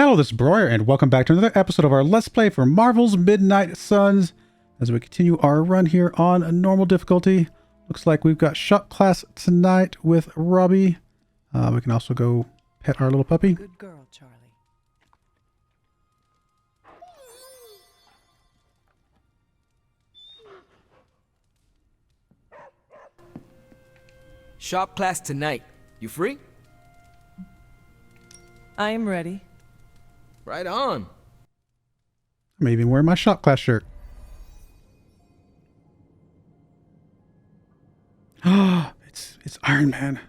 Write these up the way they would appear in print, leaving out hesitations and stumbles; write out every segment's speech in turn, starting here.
Hello, this is Broyar, and welcome back to another episode of our Let's Play for Marvel's Midnight Suns. As we continue our run here on a normal difficulty. Looks like we've got shop class tonight with Robbie. We can also go pet our little puppy. Good girl, Charlie. Shop class tonight. You free? I am ready. Right on. I'm even wearing my shop class shirt. It's Iron Man.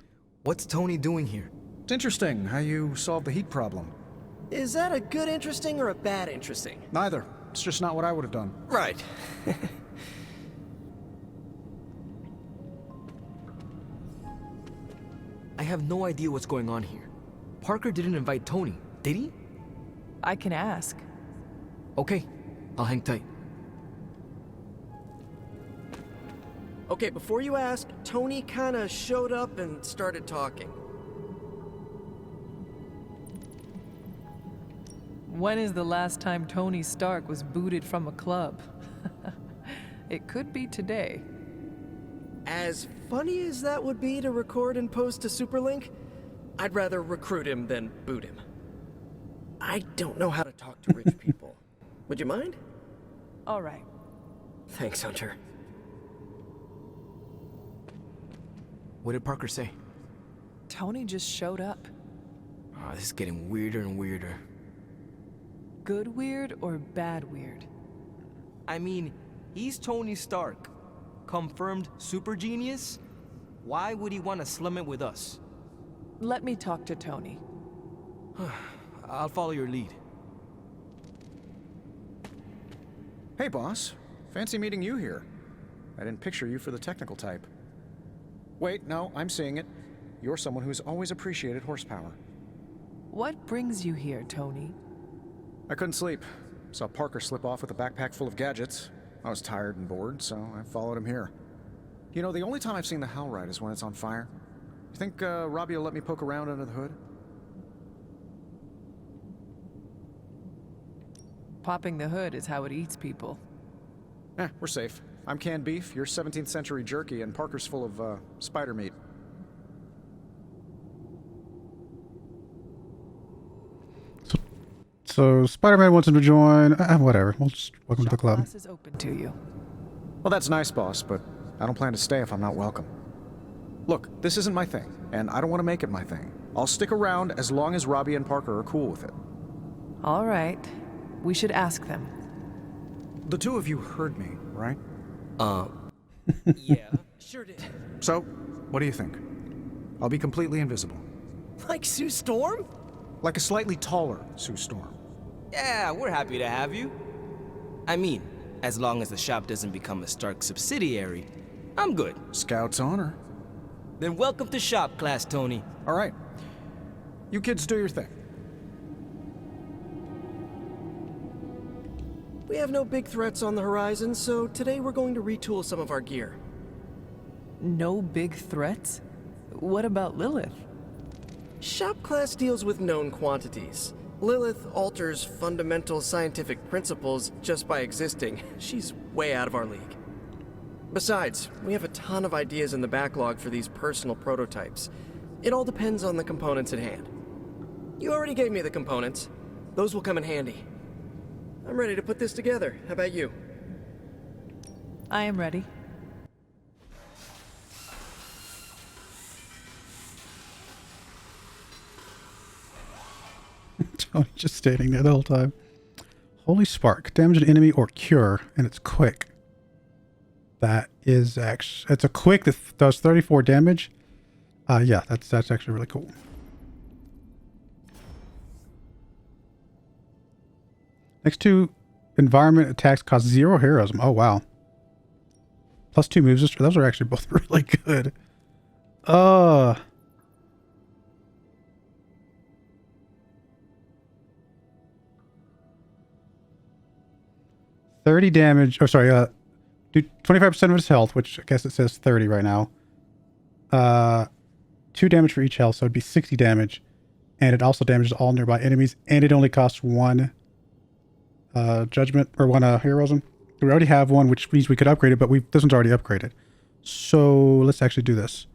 What's Tony doing here? It's interesting how you solved the heat problem. Is that a good interesting or a bad interesting? Neither. It's just not what I would have done. Right. I have no idea what's going on here. Parker didn't invite Tony, did he? I can ask. Okay, I'll hang tight. Okay, before you ask, Tony kinda showed up and started talking. When is the last time Tony Stark was booted from a club? It could be today. As funny as that would be to record and post to Superlink, I'd rather recruit him than boot him. I don't know how to talk to rich people. Would you mind? All right. Thanks, Hunter. What did Parker say? Tony just showed up. Oh, this is getting weirder and weirder. Good weird or bad weird? I mean, he's Tony Stark. Confirmed super genius? Why would he want to slum it with us? Let me talk to Tony. I'll follow your lead. Hey, boss. Fancy meeting you here. I didn't picture you for the technical type. Wait, no, I'm seeing it. You're someone who's always appreciated horsepower. What brings you here, Tony? I couldn't sleep. Saw Parker slip off with a backpack full of gadgets. I was tired and bored, so I followed him here. You know, the only time I've seen the Hell Ride is when it's on fire. You think Robbie will let me poke around under the hood? Popping the hood is how it eats people. We're safe. I'm canned beef, you're 17th century jerky, and Parker's full of, spider meat. So Spider-Man wants him to join. Whatever. We'll just welcome to the Shop club. class is open to you. Well, that's nice, boss, but I don't plan to stay if I'm not welcome. Look, this isn't my thing, and I don't want to make it my thing. I'll stick around as long as Robbie and Parker are cool with it. All right. We should ask them. The two of you heard me, right? Yeah, sure did. So, what do you think? I'll be completely invisible. Like Sue Storm? Like a slightly taller Sue Storm. Yeah, we're happy to have you. I mean, as long as the shop doesn't become a Stark subsidiary, I'm good. Scout's honor. Then welcome to shop class, Tony. All right. You kids do your thing. We have no big threats on the horizon, so today we're going to retool some of our gear. No big threats? What about Lilith? Shop class deals with known quantities. Lilith alters fundamental scientific principles just by existing. She's way out of our league. Besides, we have a ton of ideas in the backlog for these personal prototypes. It all depends on the components at hand. You already gave me the components. Those will come in handy. I'm ready to put this together. How about you? I am ready. Tony just standing there the whole time. Holy Spark. Damage an enemy or cure, and it's quick. That is actually... It's a quick that does 34 damage. Yeah, that's actually really cool. Next two environment attacks cost 0 heroism. Oh, wow. Plus 2 moves. Those are actually both really good. 30 damage. Oh, sorry. Do 25% of his health, which I guess it says 30 right now. 2 damage for each health, so it'd be 60 damage. and it also damages all nearby enemies, and it only costs 1 judgment, or 1 heroism. We already have one, which means we could upgrade it, but this one's already upgraded. So let's actually do this.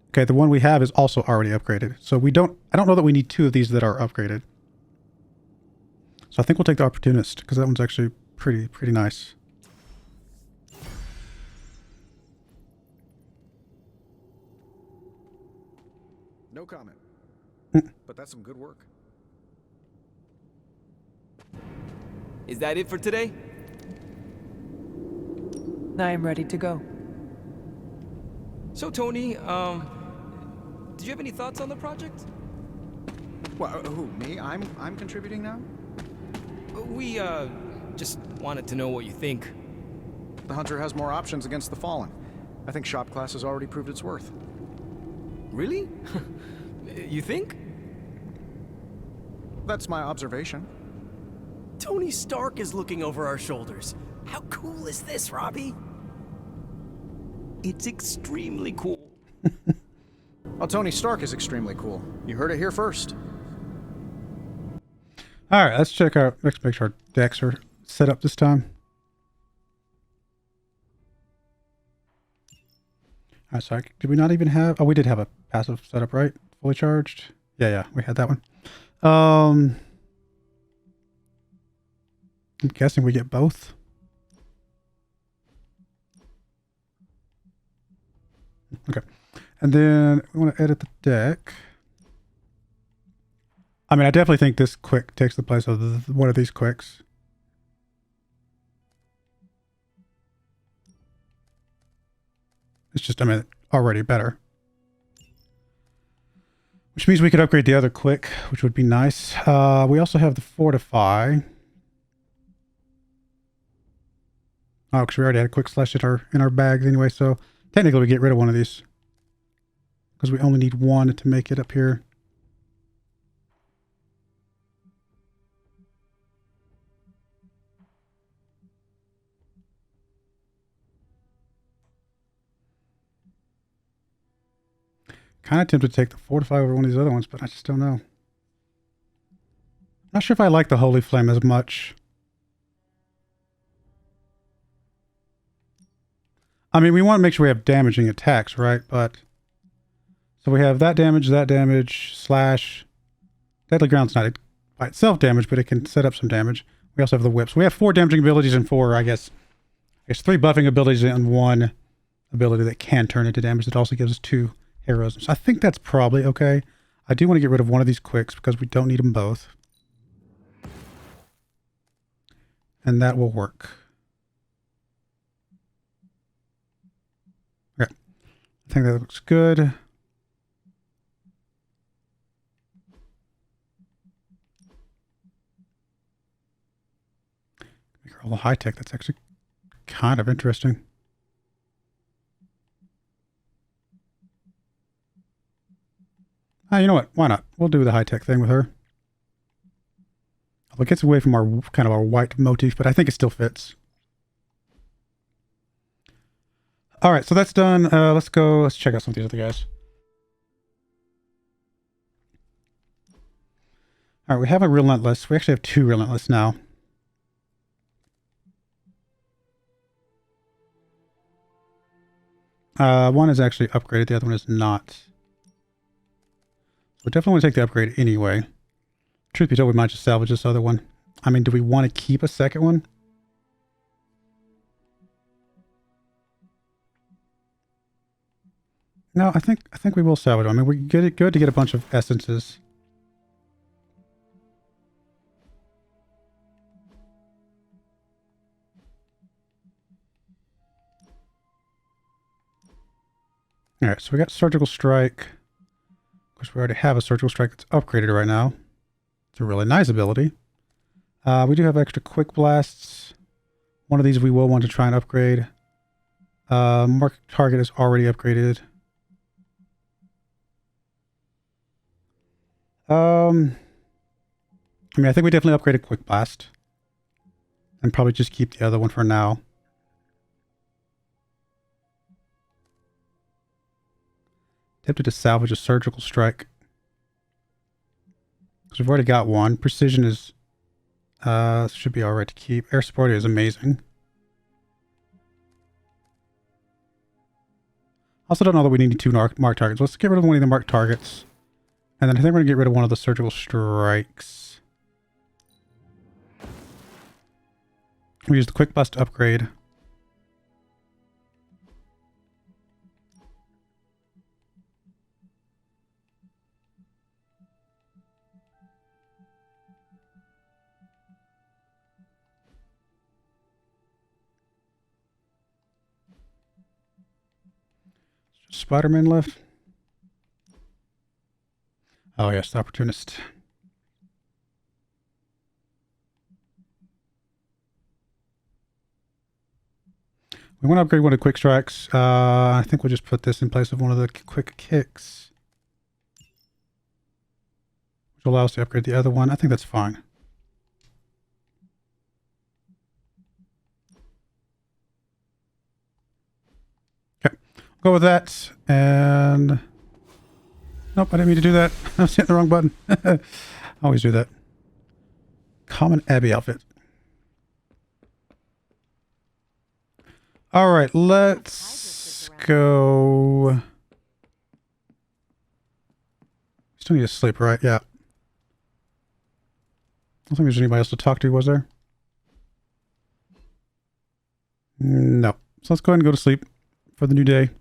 Okay, the one we have is also already upgraded. So I don't know that we need 2 of these that are upgraded. So I think we'll take the Opportunist, because that one's actually pretty nice. No comment. But that's some good work. Is that it for today? I am ready to go. So, Tony, did you have any thoughts on the project? Well, who, me? I'm contributing now? We, just wanted to know what you think. The Hunter has more options against the Fallen. I think shop class has already proved its worth. Really? You think? That's my observation. Tony Stark is looking over our shoulders. How cool is this, Robbie? It's extremely cool. Well, Tony Stark is extremely cool. You heard it here first. All right, let's make sure our decks are set up this time. All right, sorry, did we not even have... Oh, we did have a passive setup, right? Fully charged? Yeah, we had that one. I'm guessing we get both. Okay. And then we want to edit the deck. I mean, I definitely think this quick takes the place of one of these quicks. It's just, I mean, already better. Which means we could upgrade the other quick, which would be nice. We also have the Fortify. Oh, because we already had a quick slash in our bags anyway, so technically we get rid of one of these. Because we only need 1 to make it up here. Kind of tempted to take the Fortify over one of these other ones, but I just don't know. Not sure if I like the Holy Flame as much. I mean, we want to make sure we have damaging attacks, right? But so we have that damage, slash. Deadly Ground's not by itself damage, but it can set up some damage. We also have the whips. We have 4 damaging abilities and 4, I guess 3 buffing abilities and 1 ability that can turn into damage. That also gives us 2 heroism. So I think that's probably okay. I do want to get rid of one of these quicks because we don't need them both. And that will work. Okay. I think that looks good. Make her all the high tech. That's actually kind of interesting. You know what? Why not? We'll do the high-tech thing with her. It gets away from our kind of our white motif, but I think it still fits. All right, so that's done. Let's check out some of these other guys. All right, we have a Relentless. We actually have 2 Relentless now. One is actually upgraded. The other one is not. We definitely want to take the upgrade anyway. Truth be told, we might just salvage this other one. I mean, do we want to keep a second one? No, I think we will salvage it. I mean, we get it good to get a bunch of essences. All right, so we got Surgical Strike. Of course, we already have a Surgical Strike that's upgraded right now. It's a really nice ability. We do have extra Quick Blasts. One of these we will want to try and upgrade. Mark Target is already upgraded. I mean, I think we definitely upgraded Quick Blast. And probably just keep the other one for now. Tempted to salvage a Surgical Strike. Because we've already got one. Precision is should be alright to keep. Air support is amazing. Also don't know that we need two mark targets. Let's get rid of one of the marked targets. And then I think we're going to get rid of one of the surgical strikes. We use the quick blast upgrade. Spider-Man left. Oh yes, the opportunist. We want to upgrade one of the quick strikes. I think we'll just put this in place of one of the quick kicks, which will allow us to upgrade the other one. I think that's fine. Okay, go with that. And nope, I didn't mean to do that. I was hitting the wrong button. I always do that. Common Abbey outfit. All right, let's go. Still need to sleep, right? Yeah. I don't think there's anybody else to talk to, was there? No. So let's go ahead and go to sleep for the new day.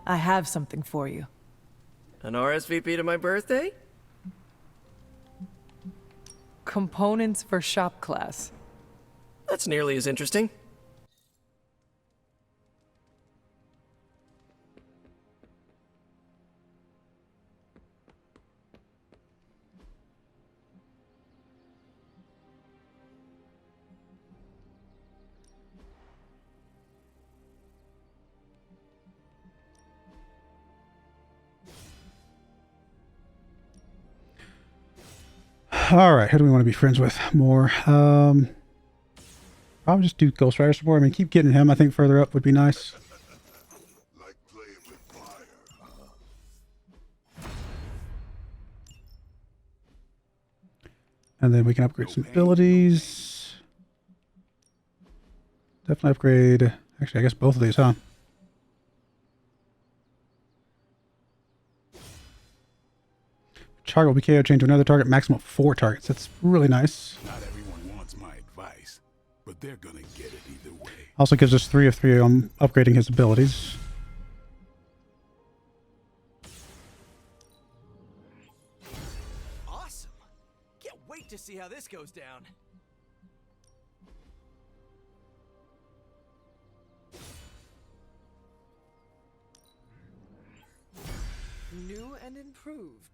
I have something for you. An RSVP to my birthday? Components for shop class. That's nearly as interesting. All right, who do we want to be friends with more? Probably just do Ghost Rider support. I mean, keep getting him. I think further up would be nice. Like playing with fire, huh? And then we can upgrade some abilities. Definitely upgrade. Actually, I guess both of these, huh? Target will be KO chained to another target, maximum of 4 targets. That's really nice. Not everyone wants my advice, but they're gonna get it either way. Also gives us 3 of 3 on upgrading his abilities. Awesome. Can't wait to see how this goes down. New and improved.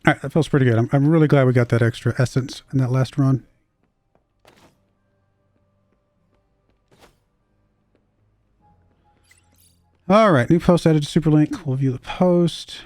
All right, that feels pretty good. I'm really glad we got that extra essence in that last run. All right, new post added to Superlink. We'll view the post.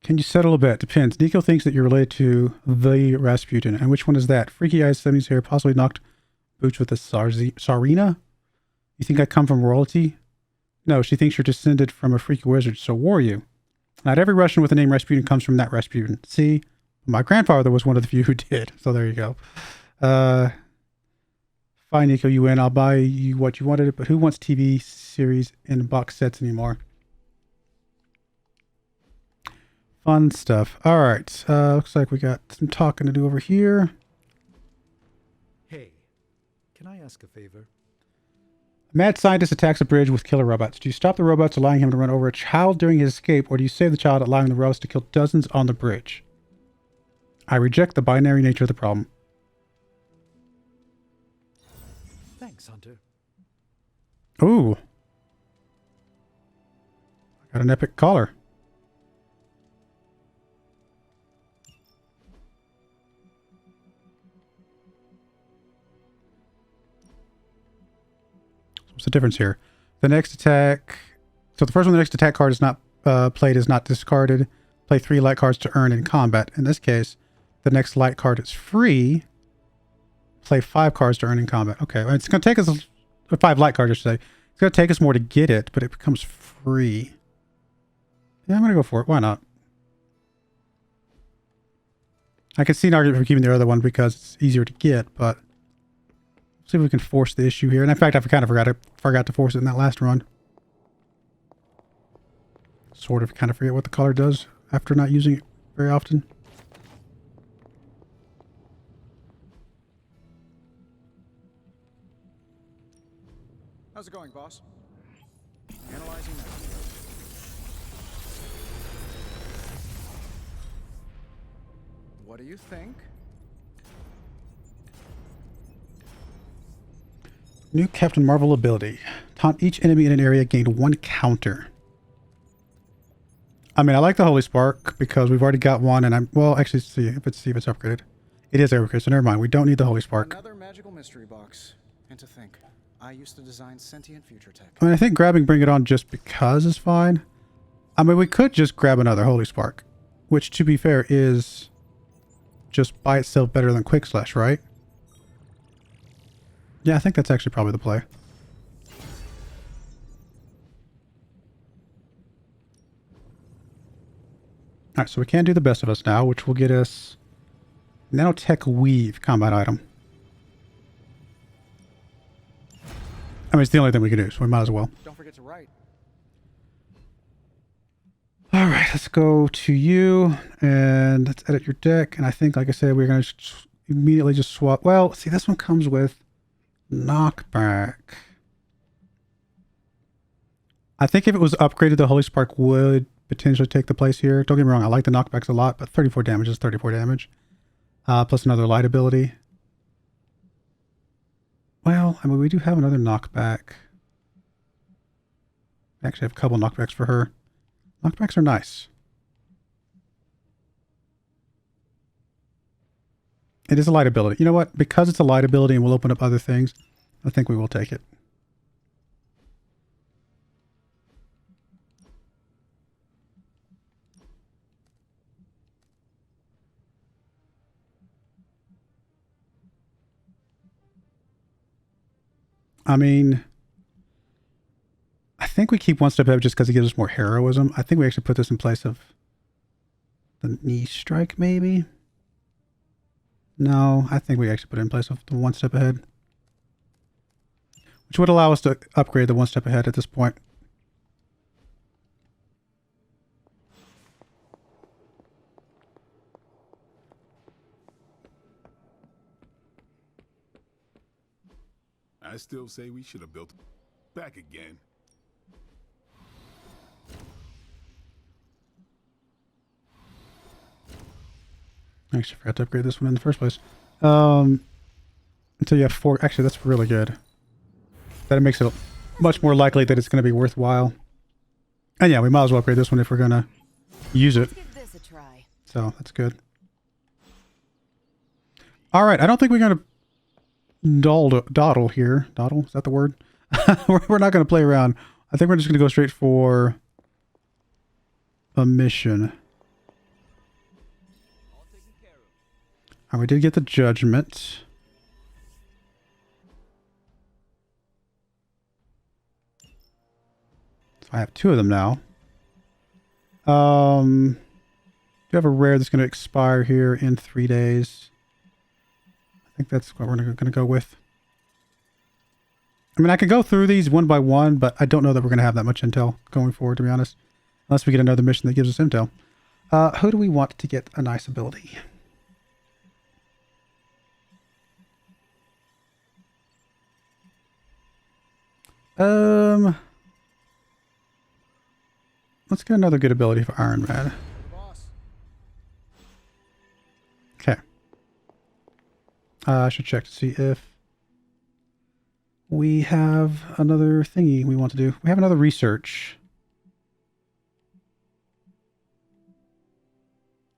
Can you settle a bet? Depends. Nico thinks that you're related to the Rasputin. And which one is that? Freaky eyes, 70s hair, possibly knocked boots with a Tsarina? You think I come from royalty? No, she thinks you're descended from a freaky wizard, so were you? Not every Russian with the name Rasputin comes from that Rasputin. See? My grandfather was one of the few who did. So there you go. Fine, Nico, you win. I'll buy you what you wanted, but who wants TV series in box sets anymore? Fun stuff. All right. Looks like we got some talking to do over here. Hey, can I ask a favor? A mad scientist attacks a bridge with killer robots. Do you stop the robots, allowing him to run over a child during his escape, or do you save the child, allowing the robots to kill dozens on the bridge? I reject the binary nature of the problem. Thanks, Hunter. Ooh. Got an epic collar. What's the difference here? The next attack... So the first one, the next attack card is not played, is not discarded. Play 3 light cards to earn in combat. In this case, the next light card is free. Play 5 cards to earn in combat. Okay, well, it's going to take us... 5 light cards, I should say. It's going to take us more to get it, but it becomes free. Yeah, I'm going to go for it. Why not? I can see an argument for keeping the other one because it's easier to get, but... see if we can force the issue here. And in fact, I kind of forgot to force it in that last run. Sort of kind of forget what the collar does after not using it very often. How's it going, boss? Analyzing now. What do you think? New Captain Marvel ability. Taunt each enemy in an area gained 1 counter. I mean, I like the Holy Spark because we've already got one, and well, actually, see if it's upgraded. It is upgraded, so never mind. We don't need the Holy Spark. Another magical mystery box. And to think, I used to design sentient future tech. I mean, I think grabbing Bring It On just because is fine. I mean, we could just grab another Holy Spark, which, to be fair, is just by itself better than Quick Slash, right? Yeah, I think that's actually probably the play. Alright, so we can do the Best of Us now, which will get us Nanotech Weave combat item. I mean, it's the only thing we can do, so we might as well. Don't forget to write. Alright, let's go to you, and let's edit your deck. And I think, like I said, we're going to immediately just swap. Well, see, this one comes with knockback. I think if it was upgraded, the Holy Spark would potentially take the place here. Don't get me wrong, I like the knockbacks a lot, but 34 damage is 34 damage. Plus another light ability. Well, I mean, we do have another knockback. I actually have a couple knockbacks for her. Knockbacks are nice. It is a light ability. You know what? Because it's a light ability and we'll open up other things, I think we will take it. I mean, I think we keep one step ahead just because it gives us more heroism. I think we actually put this in place of the knee strike, maybe? No, I think we actually put it in place of the one step ahead. Which would allow us to upgrade the one step ahead at this point. I still say we should have built back again. I actually forgot to upgrade this one in the first place. Until you have 4. Actually, that's really good. That makes it much more likely that it's going to be worthwhile. And yeah, we might as well upgrade this one if we're going to use it. Give this a try. So that's good. All right, I don't think we're going to dawdle here. Dawdle, is that the word? We're not going to play around. I think we're just going to go straight for a mission. We did get the judgment. So I have 2 of them now. Do have a rare that's going to expire here in 3 days. I think that's what we're going to go with. I mean, I could go through these one by one, but I don't know that we're going to have that much intel going forward, to be honest. Unless we get another mission that gives us intel. Who do we want to get a nice ability? Let's get another good ability for Iron Man. Okay. I should check to see if we have another thingy we want to do. We have another research.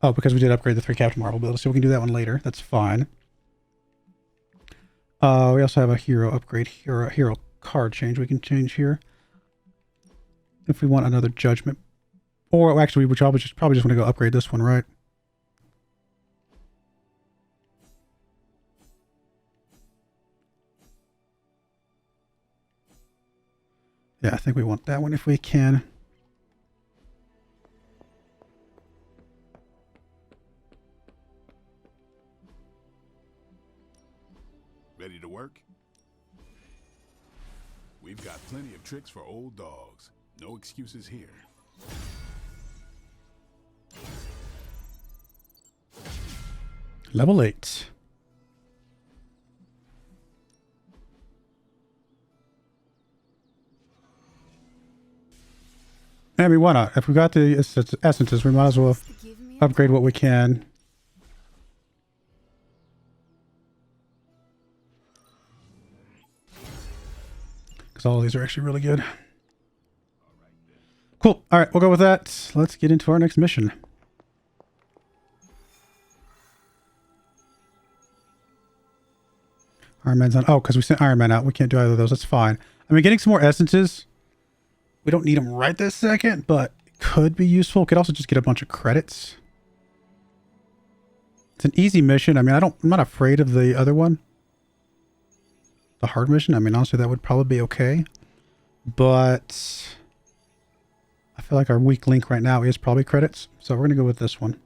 Oh, because we did upgrade the 3 Captain Marvel buildings, so we can do that one later. That's fine. We also have a hero upgrade, hero card change we can change here. If we want another judgment. Or actually, we probably just want to go upgrade this one, right? Yeah, I think we want that one if we can. Ready to work? We've got plenty of tricks for old dogs. No excuses here. Level 8. I mean, why not? If we got the essences, we might as well upgrade what we can. Because all of these are actually really good. Cool. All right, we'll go with that. Let's get into our next mission. Iron Man's on. Oh, because we sent Iron Man out. We can't do either of those. That's fine. I mean, getting some more essences. We don't need them right this second, but it could be useful. Could also just get a bunch of credits. It's an easy mission. I mean, I'm not afraid of the other one. The hard mission. I mean, honestly, that would probably be okay. But I feel like our weak link right now is probably credits. So we're going to go with this one.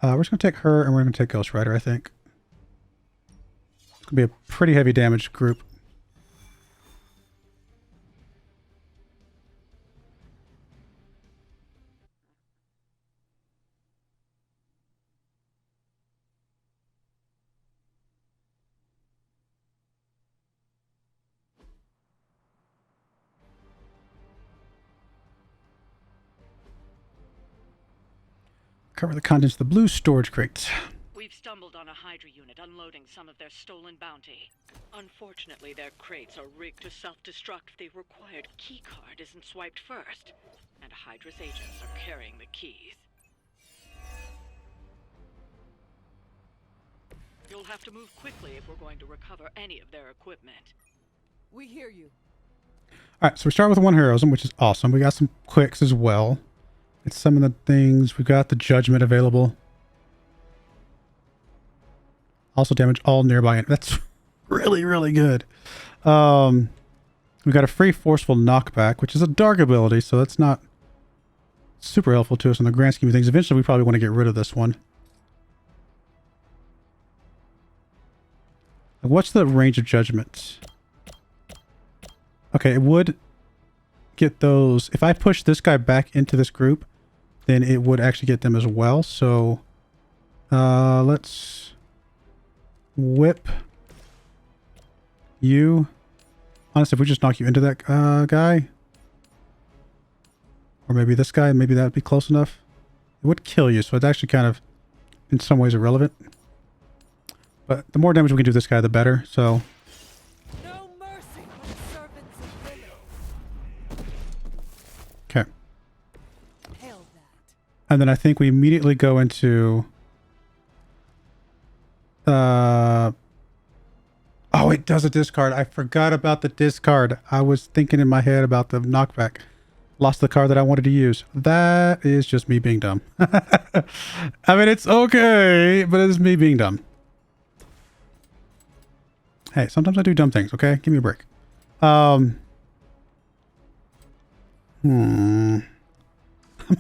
We're just going to take her and we're going to take Ghost Rider, I think. It's going to be a pretty heavy damage group. Cover the contents of the blue storage crate. We've stumbled on a Hydra unit unloading some of their stolen bounty. Unfortunately, their crates are rigged to self-destruct if the required key card isn't swiped first. And Hydra's agents are carrying the keys. You'll have to move quickly if we're going to recover any of their equipment. We hear you. Alright, so we start with one heroism, which is awesome. We got some quicks as well. It's some of the things. We've got the judgment available. Also damage all nearby. That's really, really good. We got a free forceful knockback, which is a dark ability, so that's not super helpful to us in the grand scheme of things. Eventually, we probably want to get rid of this one. What's the range of judgment? Okay, it would get those. If I push this guy back into this group, then it would actually get them as well. So let's whip you. Honestly, if we just knock you into that guy, or maybe this guy, maybe that would be close enough. It would kill you, so it's actually kind of in some ways irrelevant. But the more damage we can do this guy, the better. So No mercy for the servants of Lilith. okay. Hail that. And then I think we immediately go into oh, it does a discard. I forgot about the discard. I was thinking in my head about the knockback. Lost the card that I wanted to use. That is just me being dumb. I mean, it's okay, but it's me being dumb. Hey, sometimes I do dumb things, okay? Give me a break. I'm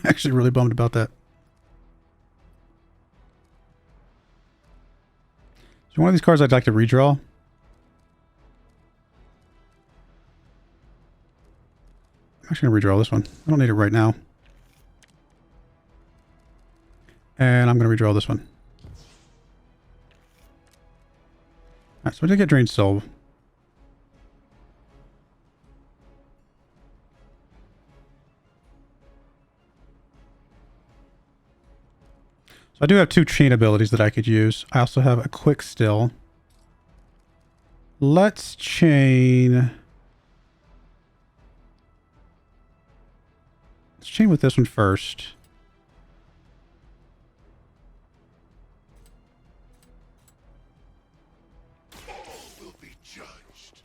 actually really bummed about that. So one of these cards I'd like to redraw. I'm actually going to redraw this one. I don't need it right now. And I'm going to redraw this one. Alright, so we did get Drained Soul. So I do have 2 chain abilities that I could use. I also have a quick still. Let's chain... Let's chain with this one first. Will be judged.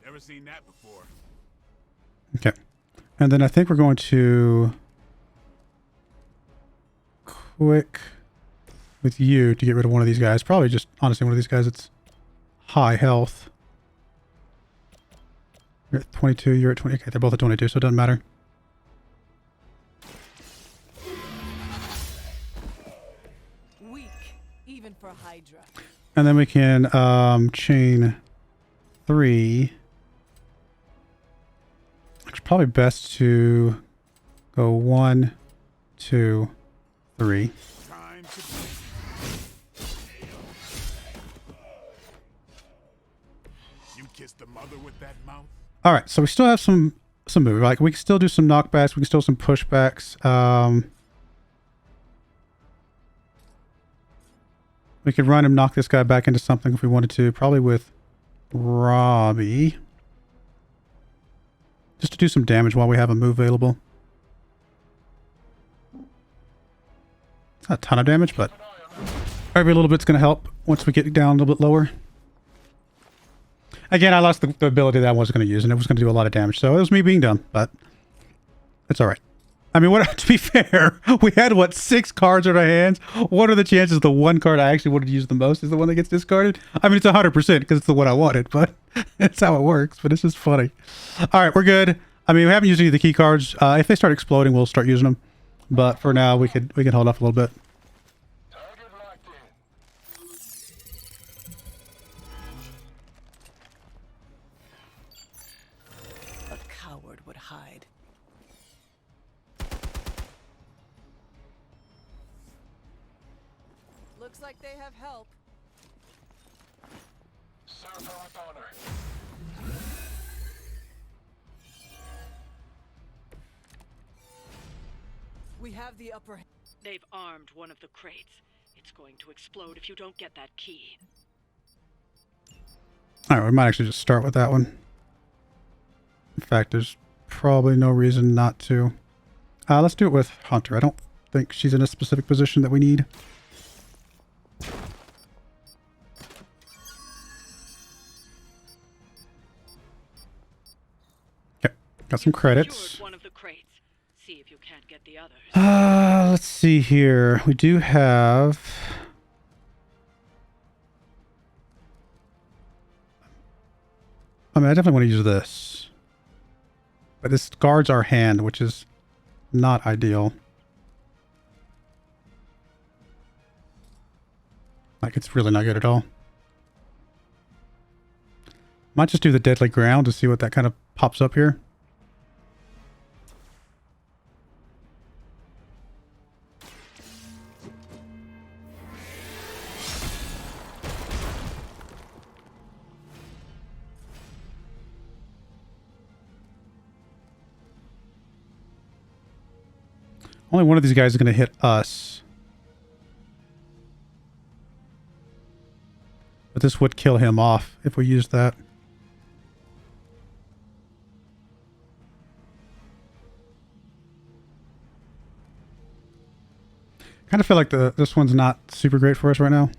Never seen that before. Okay. And then I think we're going to quick with you to get rid of one of these guys. Probably just, honestly, one of these guys that's high health. You're at 22, you're at 20. Okay, they're both at 22, so it doesn't matter. Weak, even for Hydra. And then we can chain 3. It's probably best to go 1, 2, 3. Time to You kissed the mother with that mouth? All right, so we still have some movement. Like we can still do some knockbacks. We can still do some pushbacks. We could run and knock this guy back into something if we wanted to. Probably with Robbie. Just to do some damage while we have a move available. It's not a ton of damage, but every little bit's going to help once we get down a little bit lower. Again, I lost the ability that I was going to use, and it was going to do a lot of damage. So it was me being dumb, but it's all right. I mean, what? To be fair, we had, what, 6 cards in our hands? What are the chances the one card I actually wanted to use the most is the one that gets discarded? I mean, it's 100% because it's the one I wanted, but that's how it works. But it's just funny. All right, we're good. I mean, we haven't used any of the key cards. If they start exploding, we'll start using them. But for now, we can hold off a little bit. A coward would hide. Looks like they have help. We have the upper hand. They've armed one of the crates. It's going to explode if you don't get that key. Alright, we might actually just start with that one. In fact, there's probably no reason not to. Let's do it with Hunter. I don't think she's in a specific position that we need. Okay, got some credits. Secured one of the crates. See if you can't get the others. Let's see here. We do have... I mean, I definitely want to use this. But this guards our hand, which is not ideal. Like, it's really not good at all. Might just do the deadly ground to see what that kind of pops up here. Only one of these guys is going to hit us. But this would kill him off if we use that. Kind of feel like this one's not super great for us right now.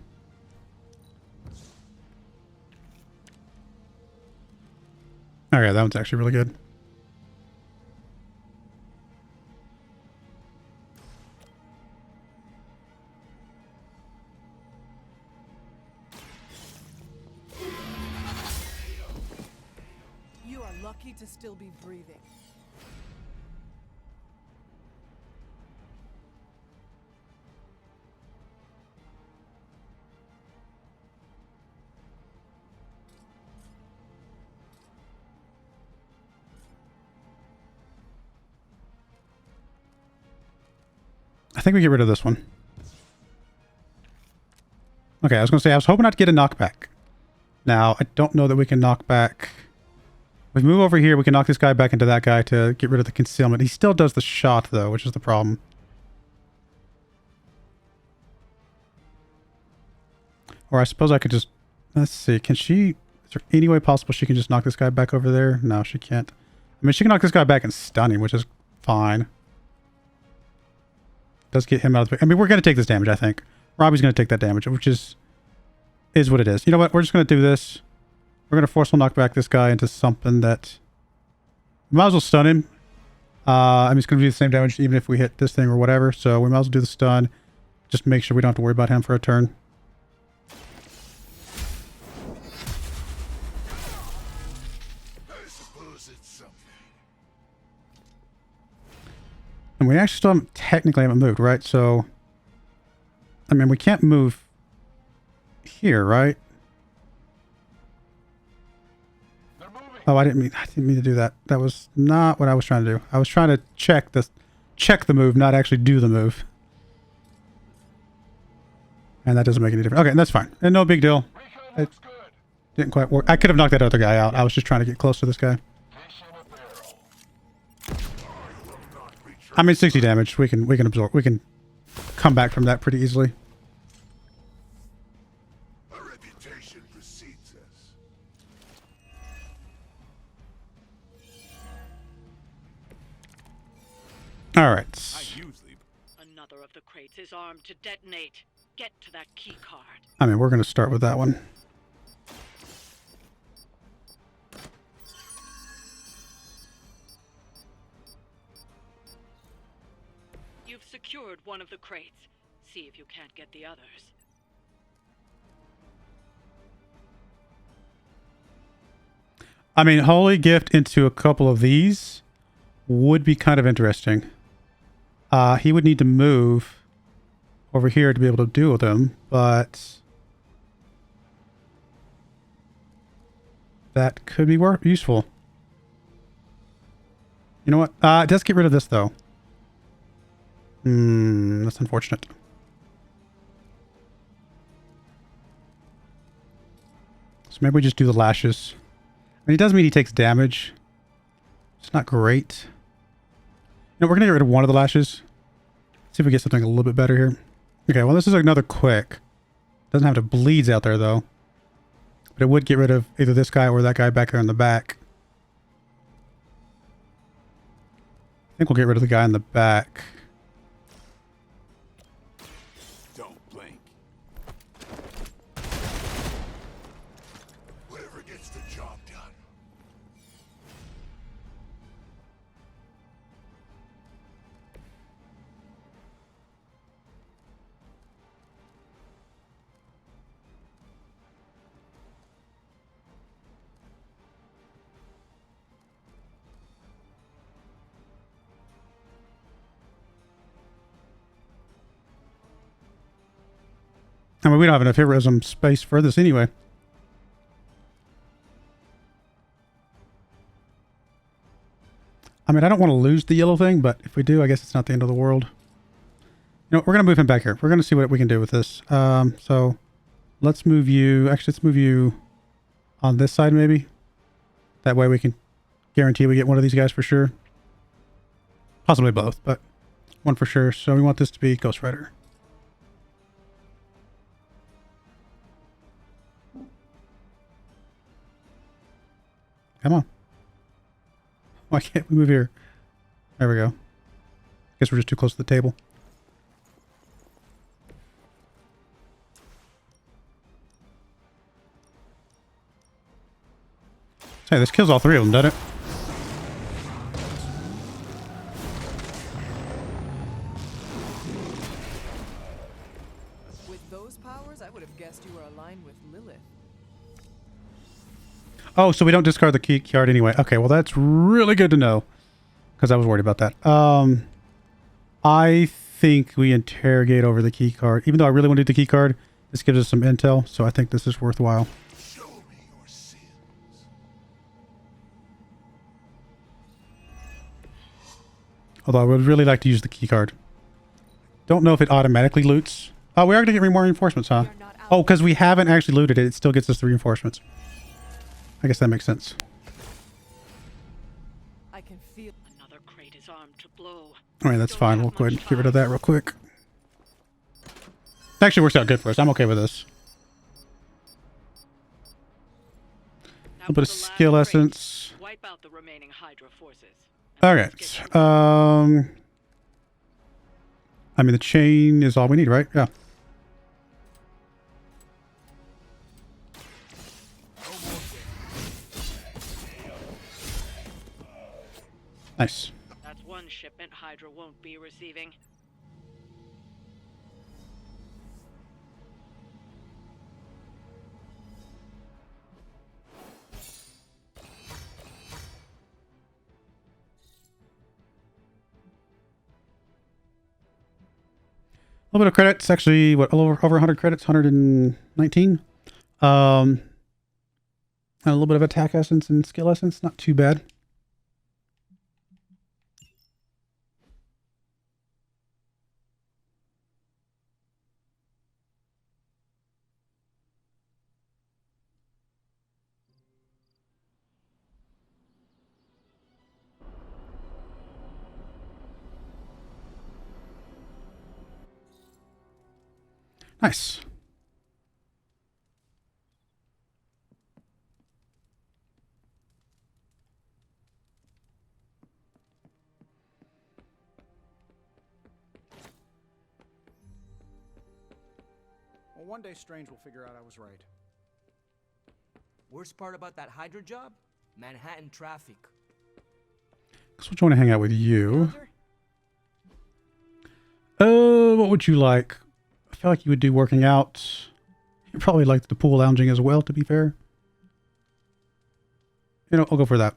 Okay, that one's actually really good. You are lucky to still be breathing. I think we get rid of this one. Okay, I was going to say, I was hoping not to get a knockback. Now, I don't know that we can knock back If we move over here, we can knock this guy back into that guy to get rid of the concealment. He still does the shot, though, which is the problem. Or I suppose I could just... Let's see. Can she... Is there any way possible she can just knock this guy back over there? No, she can't. I mean, she can knock this guy back and stun him, which is fine. Does get him out of the way. I mean, we're going to take this damage, I think. Robbie's going to take that damage, which is what it is. You know what? We're just going to do this. We're going to forceful knock back this guy into something that... We might as well stun him. I mean, it's going to be the same damage even if we hit this thing or whatever. So we might as well do the stun. Just make sure we don't have to worry about him for a turn. And we actually still technically haven't moved, right? So, I mean, we can't move here, right? Oh, I didn't mean to do that. That was not what I was trying to do. I was trying to check the move, not actually do the move. And that doesn't make any difference. Okay, that's fine. And no big deal. It didn't quite work. I could have knocked that other guy out. I was just trying to get close to this guy. I mean, 60 damage. We can absorb. We can come back from that pretty easily. Our reputation precedes us. All right. Another of the crates is armed to detonate. Get to that key card. I mean, we're going to start with that one. You've secured one of the crates. See if you can't get the others. I mean, Holy Gift into a couple of these would be kind of interesting. He would need to move over here to be able to deal with them, but that could be useful. You know what? Let's get rid of this, though. That's unfortunate. So maybe we just do the lashes. I mean, it does mean he takes damage. It's not great. You know, we're going to get rid of one of the lashes. See if we get something a little bit better here. Okay, well, this is another quick. Doesn't have to bleeds out there, though. But it would get rid of either this guy or that guy back there in the back. I think we'll get rid of the guy in the back. Don't blink. Whatever gets the job done. I mean, we don't have enough heroism space for this anyway. I mean, I don't want to lose the yellow thing, but if we do, I guess it's not the end of the world. You know, we're going to move him back here. We're going to see what we can do with this. So let's move you. Actually, let's move you on this side, maybe. That way we can guarantee we get one of these guys for sure. Possibly both, but one for sure. So we want this to be Ghost Rider. Come on. Why can't we move here? There we go. Guess we're just too close to the table. Hey, this kills all three of them, doesn't it? With those powers, I would have guessed you were aligned with Lilith. Oh, so we don't discard the key card anyway. Okay, well, that's really good to know. Because I was worried about that. I think we interrogate over the key card. Even though I really want to do the key card, this gives us some intel. So I think this is worthwhile. Show me your sins. Although I would really like to use the key card. Don't know if it automatically loots. Oh, we are going to get more reinforcements, huh? Oh, because we haven't actually looted it. It still gets us the reinforcements. I guess that makes sense. feel Another crate is armed to blow. All right, that's fine. We'll go ahead and get rid of that real quick. It actually works out good for us. I'm okay with this. A little bit of skill essence. Wipe out the remaining Hydra forces. All right. I mean, the chain is all we need, right? Yeah. Nice. That's one shipment Hydra won't be receiving. A little bit of credits, actually, what, over 100 credits, 119. And a little bit of attack essence and skill essence, not too bad. Nice. Well, one day Strange will figure out I was right. Worst part about that Hydra job? Manhattan traffic. So I want to hang out with you. What would you like? I feel like you would do working out. You probably like the pool lounging as well, to be fair. You know, I'll go for that.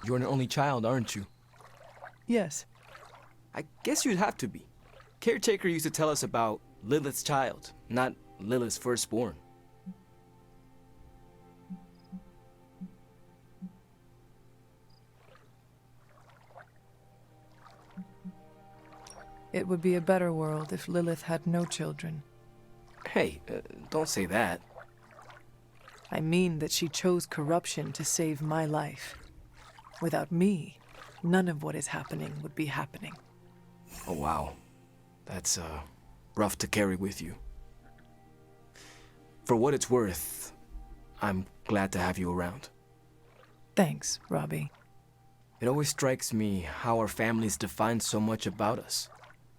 You're an only child, aren't you? yes. I guess you'd have to be. Caretaker used to tell us about Lilith's child, not Lilith's firstborn. It would be a better world if Lilith had no children. Hey, don't say that. I mean that she chose corruption to save my life. Without me, none of what is happening would be happening. Oh, wow. That's, rough to carry with you. For what it's worth, I'm glad to have you around. Thanks, Robbie. It always strikes me how our families define so much about us.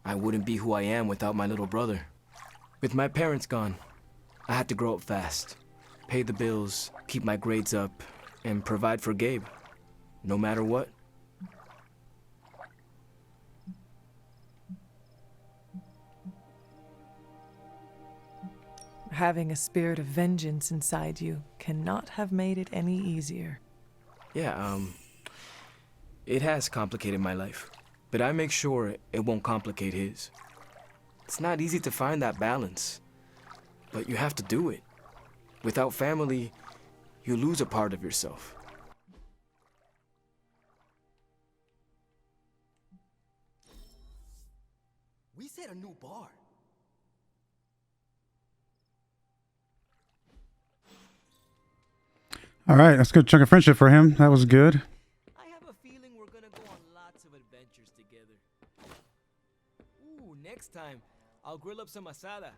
I wouldn't be who I am without my little brother. With my parents gone, I had to grow up fast, pay the bills, keep my grades up, and provide for Gabe, no matter what. Having a spirit of vengeance inside you cannot have made it any easier. Yeah, it has complicated my life, but I make sure it won't complicate his. It's not easy to find that balance, but you have to do it. Without family, you lose a part of yourself. We set a new bar. All right, that's a good chunk of friendship for him. That was good. I have a feeling we're gonna go on lots of adventures together. Ooh, next time, I'll grill up some asada.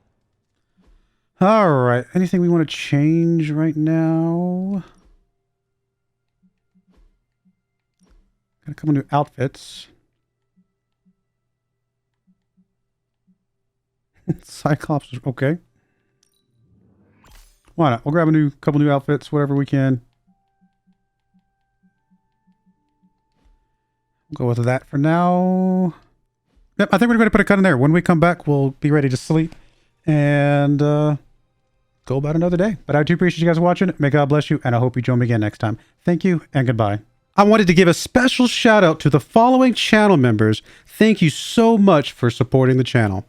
All right, anything we want to change right now? Got a couple new outfits. Cyclops, okay. Why not? We'll grab a couple new outfits, whatever we can. We'll go with that for now. Yep, I think we're going to put a cut in there. When we come back, we'll be ready to sleep and go about another day. But I do appreciate you guys watching. May God bless you, and I hope you join me again next time. Thank you, and goodbye. I wanted to give a special shout out to the following channel members. Thank you so much for supporting the channel.